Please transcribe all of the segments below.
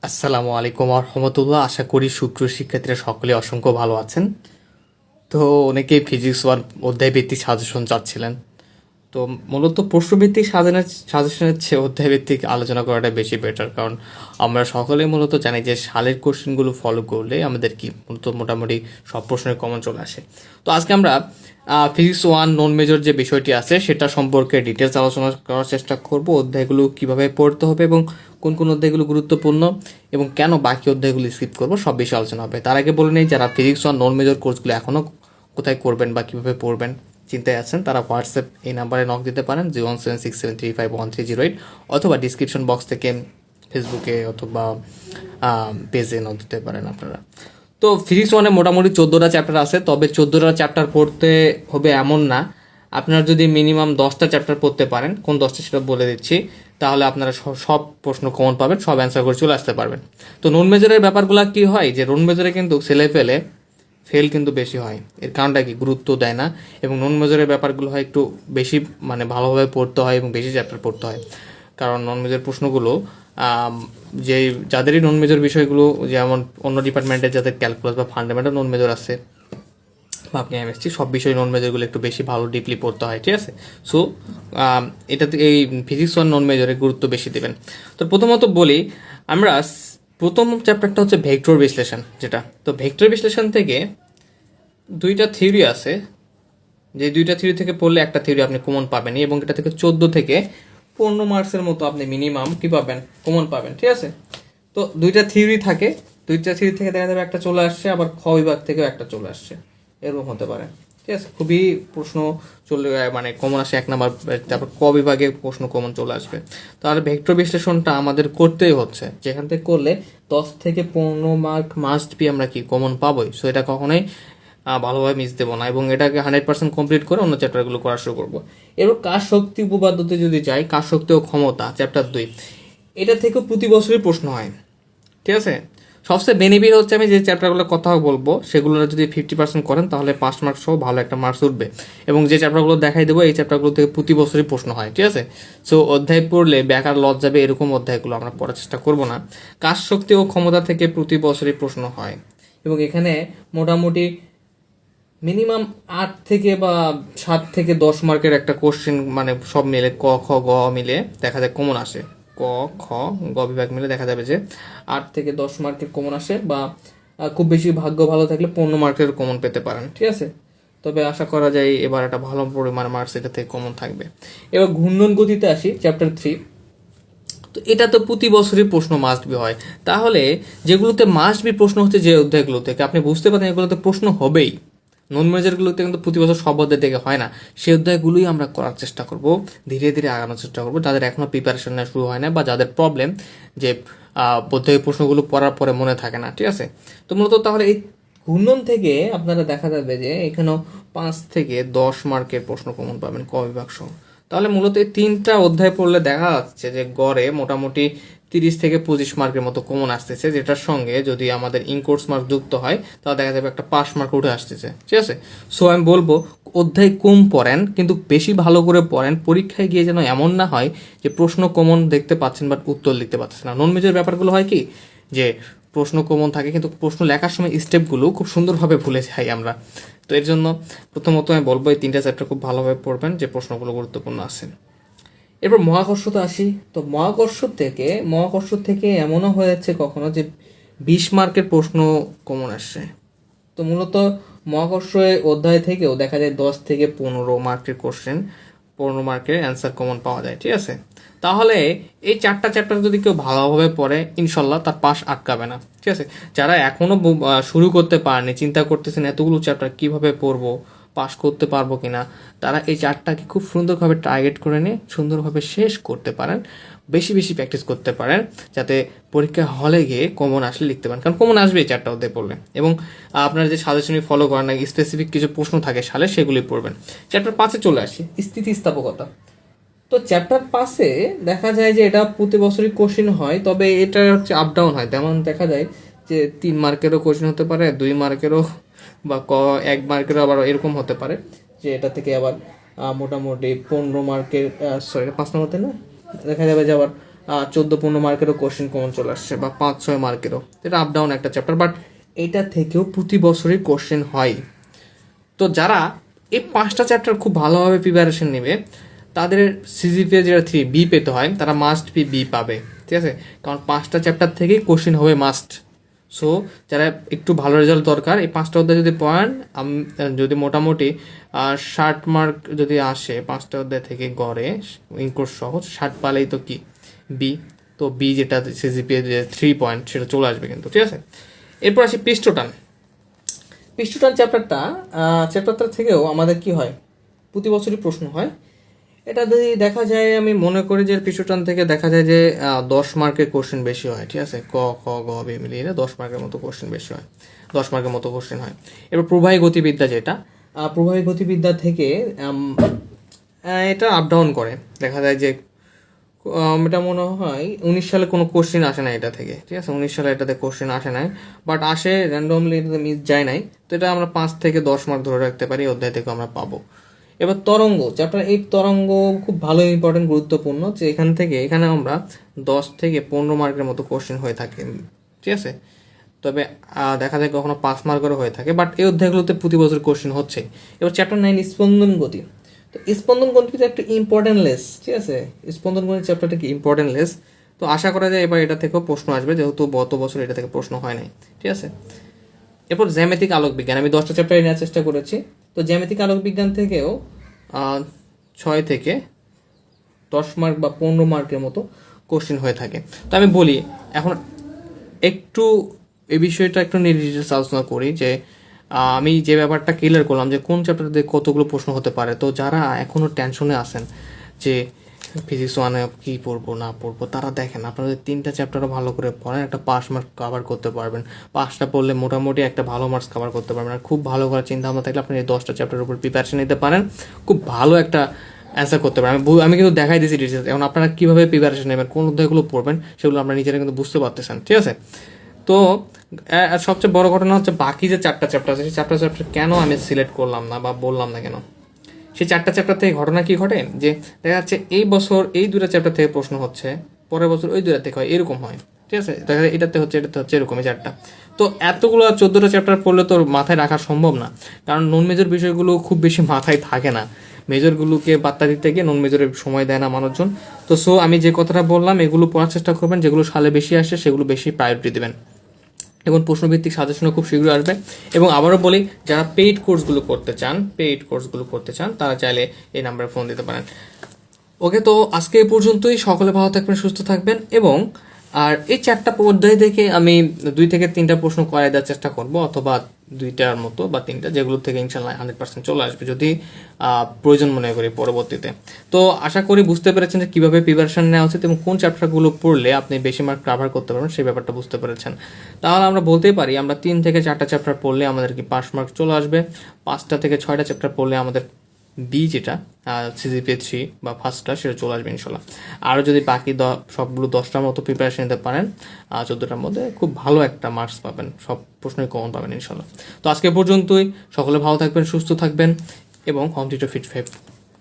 আসসালামু আলাইকুম রহমতুল্লাহ। আশা করি সুপ্রিয় শিক্ষার্থীরা সকলে অসংখ্য ভালো আছেন। তো অনেকেই ফিজিক্স ওয়ান অধ্যায় ভিত্তিক সাজেশন চাচ্ছিলেন। তো মূলত প্রশ্নভিত্তিক সাজেশনের চেয়ে অধ্যায় ভিত্তিক আলোচনা করাটা বেশি বেটার, কারণ আমরা সকলেই মূলত জানি যে সালের কোশ্চেনগুলো ফলো করলে আমাদের কি মূলত মোটামুটি সব প্রশ্নের কমন চলে আসে। তো আজকে আমরা ফিজিক্স ওয়ান নন মেজর যে বিষয়টি আছে সেটা সম্পর্কে ডিটেলস আলোচনা করার চেষ্টা করব। অধ্যায়গুলো কিভাবে পড়তে হবে এবং কোন কোন অধ্যায়গুলো গুরুত্বপূর্ণ এবং কেন বাকি অধ্যায়গুলো স্কিপ করবো সব বিষয়ে আলোচনা হবে। তার আগে বলে নেই, যারা ফিজিক্স ওয়ান নন মেজর কোর্সগুলো এখনও কোথায় করবেন বা কীভাবে পড়বেন চিন্তায় আছেন, তারা হোয়াটসঅ্যাপ এই নাম্বারে নক দিতে পারেন 01767351308, অথবা ডিসক্রিপশন বক্স থেকে ফেসবুকে অথবা পেজে নক দিতে পারেন আপনারা। তো ফিজিক্স ওয়ানে মোটামুটি 14টা চ্যাপ্টার আছে, তবে 14টা চ্যাপ্টার পড়তে হবে এমন না। আপনারা যদি মিনিমাম 10টা চ্যাপ্টার পড়তে পারেন, কোন 10টা সেটা বলে দিচ্ছি, তাহলে আপনারা সব প্রশ্ন কমন পাবেন, সব অ্যান্সার করে চলে আসতে পারবেন। তো নন মেজরের ব্যাপারগুলো কি হয়, যে নন মেজরে কিন্তু ছেলে ফেলে ফেল কিন্তু বেশি হয়। এর কারণটা কি, গুরুত্ব দেয় না, এবং নন মেজরের ব্যাপারগুলো হয় একটু বেশি ভালোভাবে পড়তে হয় এবং বেশি চ্যাপ্টার পড়তে হয়। কারণ নন মেজর প্রশ্নগুলো যে যাদেরই নন মেজর বিষয়গুলো, যেমন অন্য ডিপার্টমেন্টের যাদের ক্যালকুলাস বা ফান্ডামেন্টাল নন মেজর আছে বা আপনি এমএসসি, সব বিষয় নন মেজরগুলো একটু বেশি ভালো ডিপলি পড়তে হয়, ঠিক আছে। সো এটাতে এই ফিজিক্স ওয়ান নন মেজরে গুরুত্ব বেশি দেবেন। তো প্রথমত বলি, আমরা প্রথম চ্যাপ্টারটা হচ্ছে ভেক্টর বিশ্লেষণ, যেটা তো ভেক্টর বিশ্লেষণ থেকে দুইটা থিওরি আছে, যে দুইটা থিওরি থেকে পড়লে একটা থিওরি আপনি কমন পাবেনই, এবং এটা থেকে 14 থেকে 15 মার্কসের মতো আপনি মিনিমাম কি পাবেন, কমন পাবেন, ঠিক আছে। তো দুইটা থিওরি থাকে, দুইটা থিওরি থেকে দেখা যাবে একটা চলে আসছে, আবার খ বিভাগ থেকেও একটা চলে আসছে, এরকম হতে পারে, ঠিক আছে। খুবই প্রশ্ন চলে কমন আসে 1 নাম্বার, তারপর ক বিভাগে প্রশ্ন কমন চলে আসবে। তাহলে ভেক্টর বিশ্লেষণটা আমাদের করতেই হচ্ছে, যেখান থেকে করলে 10 থেকে 15 মার্ক মাস্ট বি আমরা কি কমন পাবোই। সো এটা কখনোই ভালোভাবে মিস দেবো না, এবং এটাকে 100% কমপ্লিট করে অন্য চ্যাপ্টারগুলো করা শুরু করবো। এরপর কাজ শক্তি উপপাদ্যতে যদি যাই, কাজ শক্তি ও ক্ষমতা চ্যাপ্টার 2, এটা থেকেও প্রতি বছরই প্রশ্ন হয়, ঠিক আছে। সবচেয়ে বেনিফিট হচ্ছে, আমি যে চ্যাপ্টারগুলোর কথা বলবো সেগুলো যদি 50% করেন তাহলে 5 মার্কস সহ ভালো একটা মার্কস উঠবে, এবং যে চ্যাপ্টারগুলো দেখাই দেবো এই চ্যাপ্টারগুলো থেকে প্রতি বছরই প্রশ্ন হয়, ঠিক আছে। সো অধ্যায় পড়লে বেকার লস যাবে এরকম অধ্যায়গুলো আমরা পড়ার চেষ্টা করবো না। কাজ শক্তি ও ক্ষমতা থেকে প্রতি বছরই প্রশ্ন হয়, এবং এখানে মোটামুটি মিনিমাম 8 থেকে বা 7 থেকে 10 মার্কের একটা কোশ্চেন, সব মিলে ক খ গ মিলে দেখা যায় কমন আসে। ক খ গ বিভাগ মিলে দেখা যাবে যে 8 থেকে 10 মার্কের কমন আসে, বা খুব বেশি ভাগ্য ভালো থাকলে 15 মার্কের কমন পেতে পারেন, ঠিক আছে। তবে আশা করা যায় এবার একটা ভালো পরিমাণ মার্কস এটা থেকে কমন থাকবে। এবার ঘূর্ণন গতিতে আসি, চ্যাপ্টার 3। তো এটা তো প্রতি বছরই প্রশ্ন মাস্ট বি হয়। তাহলে যেগুলোতে মাস্ট বি প্রশ্ন হচ্ছে, যে অধ্যায়গুলো থেকে আপনি বুঝতে পারেন এগুলোতে প্রশ্ন হবেই, নন মেজরগুলোতে কিন্তু প্রতি বছর সব অধ্যায় থেকে হয় না, সেই অধ্যায়গুলোই আমরা করার চেষ্টা করব, ধীরে ধীরে আগানোর চেষ্টা করব, যাদের এখনও প্রিপারেশন নেওয়া শুরু হয় না, বা যাদের প্রবলেম যে অধ্যায় প্রশ্নগুলো পড়ার পরে মনে থাকে না, ঠিক আছে। তো মূলত তাহলে এই ঘূর্ণন থেকে আপনারা দেখা যাবে যে এখানেও 5 থেকে 10 মার্কের প্রশ্ন কমন পাবেন, ক বিভাগ সহ। তাহলে মূলত এই 3টা অধ্যায় পড়লে দেখা যাচ্ছে যে গড়ে মোটামুটি 30 থেকে 25 মার্কের মতো কমন আসতেছে, যেটার সঙ্গে যদি আমাদের ইনকোর্স মার্ক যুক্ত হয় তাহলে দেখা যাবে একটা পাস মার্ক উঠে আসতেছে, ঠিক আছে। সো আমি বলবো অধ্যায় কম পড়েন কিন্তু বেশি ভালো করে পড়েন, পরীক্ষায় গিয়ে যেন এমন না হয় যে প্রশ্ন কমন দেখতে পাচ্ছেন বাট উত্তর লিখতে পাচ্ছেন না। নন মেজর ব্যাপারগুলো হয় কি, যে প্রশ্ন কমন থাকে কিন্তু প্রশ্ন লেখার সময় স্টেপগুলো খুব সুন্দরভাবে ভুলে যাই আমরা। তো এর জন্য প্রথমত আমি বলবো এই 3টা চ্যাপ্টার খুব ভালোভাবে পড়বেন, যে প্রশ্নগুলো গুরুত্বপূর্ণ আছে। এরপর মহাকর্ষতে আসি। তো মহাকর্ষ থেকে এমনও হয়েছে কখনো যে 20 মার্কের প্রশ্ন কমন আসছে। তো মূলত মহাকর্ষ অধ্যায় থেকেও দেখা যায় 10 থেকে 15 মার্কের কোশ্চেন, 15 মার্কের অ্যান্সার কমন পাওয়া যায়, ঠিক আছে। তাহলে এই 4টা চ্যাপ্টার যদি কেউ ভালোভাবে পড়ে, ইনশাল্লাহ তার পাশ আটকাবে না, ঠিক আছে। যারা এখনো শুরু করতে পারেনি, চিন্তা করতেছেন এতগুলো চ্যাপ্টার কিভাবে পড়বো, পাস করতে পারবো কিনা, তারা এই 4টাকে খুব সুন্দরভাবে টার্গেট করে নিয়ে সুন্দরভাবে শেষ করতে পারেন, বেশি বেশি প্র্যাকটিস করতে পারেন, যাতে পরীক্ষা হলে গিয়ে কমন আসলে লিখতে পারেন, কারণ কমন আসবে এই 4টা অধ্যায় পড়লে। এবং আপনারা যে সাজেশনই ফলো করেন না, স্পেসিফিক কিছু প্রশ্ন থাকে সালে, সেগুলি পড়বেন। চ্যাপ্টার 5-এ চলে আসি, স্থিতিস্থাপকতা। তো চ্যাপ্টার 5-এ দেখা যায় যে এটা প্রতি বছরই কোশ্চেন হয়, তবে এটা হচ্ছে আপ ডাউন হয়। তেমন দেখা যায় যে 3 মার্কেরও কোশ্চেন হতে পারে, 2 মার্কেরও, বা 1 মার্কেরও আবার এরকম হতে পারে যে এটা থেকে আবার মোটামুটি 15 মার্কের, সরি 5 নম্বরতে না, দেখা যাবে যে আবার 14-15 মার্কেরও কোশ্চেন কমন চলে আসছে, বা 5-6 মার্কেরও। এটা আপ ডাউন একটা চ্যাপ্টার, বাট এটা থেকেও প্রতি বছরই কোশ্চেন হয়। তো যারা এই 5টা চ্যাপ্টার খুব ভালোভাবে প্রিপারেশন নেবে, তাদের সিজিপিএ যেটা 3 বি পেতে হয়, তারা মাস্ট বি পাবে, ঠিক আছে? কারণ 5টা চ্যাপ্টার থেকেই কোশ্চেন হবে মাস্ট। সো যারা একটু ভালো রেজাল্ট দরকার, এই 5টা অধ্যায় যদি পড়েন, যদি মোটামুটি 60 মার্ক যদি আসে 5টা অধ্যায় থেকে গড়ে, ইনকোর্স সহজ 60 পালেই তো কি বি, তো বি যেটা সিজিপিএ 3 পয়েন্ট সেটা চলে আসবে কিন্তু, ঠিক আছে? এরপর আসি পৃষ্ঠটান। পৃষ্ঠটান চ্যাপ্টারটা থেকেও আমাদের কি হয়, প্রতি বছরই প্রশ্ন হয়। এটা যদি দেখা যায়, আমি মনে করি যে পৃষ্ঠটান থেকে দেখা যায় যে 10 মার্কের কোশ্চেন বেশি হয়, ঠিক আছে? ক খ গ বে মিলিয়ে 10 মার্কের মতো কোশ্চেন বেশি হয়, 10 মার্কের মতো কোশ্চেন হয়। এবার প্রবাহী গতিবিদ্যা, যেটা প্রবাহী গতিবিদ্যা থেকে এটা আপ ডাউন করে। দেখা যায় যে এটা মনে হয় 19 সালে কোনো কোশ্চেন আসে না এটা থেকে, ঠিক আছে? 19 সালে এটাতে কোশ্চেন আসে নাই, বাট আসে র্যান্ডমলি, এটাতে মিস যায় নাই। তো এটা আমরা 5 থেকে 10 মার্ক ধরে রাখতে পারি, অধ্যায় থেকে আমরা পাবো। এবার তরঙ্গ চ্যাপ্টার 8, তরঙ্গ খুব ভালো ইম্পর্টেন্ট, গুরুত্বপূর্ণ, যে এখানে আমরা 10 থেকে 15 মার্কের মতো কোশ্চেন হয়ে থাকে, ঠিক আছে? তবে দেখা যায় কখনো 5 মার্কেরও হয়ে থাকে, বাট এই অধ্যায়গুলোতে প্রতি বছর কোশ্চেন হচ্ছে। এবার চ্যাপ্টার 9, স্পন্দন গতি। তো স্পন্দন গণিত একটা ইম্পর্টেন্ট লেস, ঠিক আছে? স্পন্দন গণিত চ্যাপ্টারটা কি ইম্পর্টেন্ট লেস। তো আশা করা যায় এবার এটা থেকেও প্রশ্ন আসবে, যেহেতু গত বছর এটা থেকে প্রশ্ন হয় নাই, ঠিক আছে? এরপর জ্যামিতিক আলোক বিজ্ঞান, আমি 10টা চ্যাপ্টার নেওয়ার চেষ্টা করেছি। তো জ্যামিতিক আলোক বিজ্ঞান থেকেও 6 থেকে 10 মার্ক বা 15 মার্কের মতো কোশ্চেন হয়ে থাকে। তো আমি বলি এখন একটু এই বিষয়টা একটু ডিটেলস আলোচনা করি, যে আমি যে ব্যাপারটা ক্লিয়ার করলাম যে কোন চ্যাপ্টার থেকে কতগুলো প্রশ্ন হতে পারে। তো যারা এখনও টেনশনে আছেন যে ফিজিক্স 1-এ কী পড়বো না পড়বো, তারা দেখেন আপনাদের 3টা চ্যাপ্টারও ভালো করে পড়েন, একটা পাস মার্ক কভার করতে পারবেন। 5টা পড়লে মোটামুটি একটা ভালো মার্কস কভার করতে পারবেন। আর খুব ভালো করার চিন্তা ভাবনা থাকলে আপনি এই 10টা চ্যাপ্টারের উপর প্রিপারেশন নিতে পারেন, খুব ভালো একটা অ্যান্সার করতে পারেন। আমি কিন্তু দেখাই দিয়েছি ডিটেলস। এখন আপনারা কীভাবে প্রিপারেশন নেবেন, কোন অধ্যায়গুলো পড়বেন, সেগুলো আপনারা নিজেরা কিন্তু বুঝতে পারতেছেন, ঠিক আছে? তো সবচেয়ে বড় ঘটনা হচ্ছে বাকি যে 4টা চ্যাপ্টার আছে, সেই 4টা চ্যাপ্টার কেন আমি সিলেক্ট করলাম না বা বললাম না কেন। সেই 4টা চ্যাপ্টার থেকে ঘটনা কি ঘটে, যে দেখা যাচ্ছে এই বছর এই 2টা চ্যাপ্টার থেকে প্রশ্ন হচ্ছে, পরের বছর ওই 2টা থেকে হয়, এরকম হয়, ঠিক আছে? দেখা যায় এটাতে হচ্ছে এরকমই 4টা। তো এতগুলো 14টা চ্যাপ্টার পড়লে তো মাথায় রাখা সম্ভব না, কারণ নন মেজর বিষয়গুলো খুব বেশি মাথায় থাকে না। মেজরগুলোকে পাত্তা দিতে গিয়ে নন মেজরের সময় দেয় না মানুষজন। তো আমি যে কথাটা বললাম, এগুলো পড়ার চেষ্টা করবেন, যেগুলো সালে বেশি আসে সেগুলো বেশি প্রায়োরিটি দেবেন। এবং প্রশ্নভিত্তিক সাজেশনও খুব শীঘ্রই আসবে। এবং আবারও বলি, যারা পেইড কোর্সগুলো করতে চান তারা চাইলে এই নাম্বারে ফোন দিতে পারেন। ওকে, তো আজকে এই পর্যন্তই। সকলে ভালো থাকবেন, সুস্থ থাকবেন। এবং আর এই 4টা অধ্যায় থেকে আমি 2 থেকে 3টা প্রশ্ন করাই দেওয়ার চেষ্টা করব, অথবা 2টার মতো বা 3টা, যেগুলো থেকে ইনশাল্লাহ 100% চলে আসবে যদি প্রয়োজন মনে করি পরবর্তীতে। তো আশা করি বুঝতে পেরেছেন যে কীভাবে প্রিপারেশন নেওয়া উচিত এবং কোন চ্যাপ্টারগুলো পড়লে আপনি বেশি মার্ক কভার করতে পারবেন, সেই ব্যাপারটা বুঝতে পেরেছেন। তাহলে আমরা বলতেই পারি, আমরা 3 থেকে 4টা চ্যাপ্টার পড়লে আমাদের কি পাস মার্ক চলে আসবে। 5টা থেকে 6টা চ্যাপ্টার পড়লে আমাদের বি, যেটা সিজিপিএ 3 বা ফার্স্ট ক্লাস, সেটা চলে আসবে ইনশাল্লাহ। আরও যদি বাকি সবগুলো 10টার মতো প্রিপারেশন নিতে পারেন, 14টার মধ্যে খুব ভালো একটা মার্কস পাবেন, সব প্রশ্নই কমন পাবেন ইনশাল্লাহ। তো আজকে পর্যন্তই। সকলে ভালো থাকবেন, সুস্থ থাকবেন এবং হোম টিউটর ফিট 5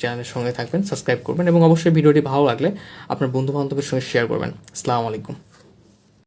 চ্যানেলের সঙ্গে থাকবেন, সাবস্ক্রাইব করবেন এবং অবশ্যই ভিডিওটি ভালো লাগলে আপনার বন্ধু বান্ধবের সঙ্গে শেয়ার করবেন। আসসালামু আলাইকুম।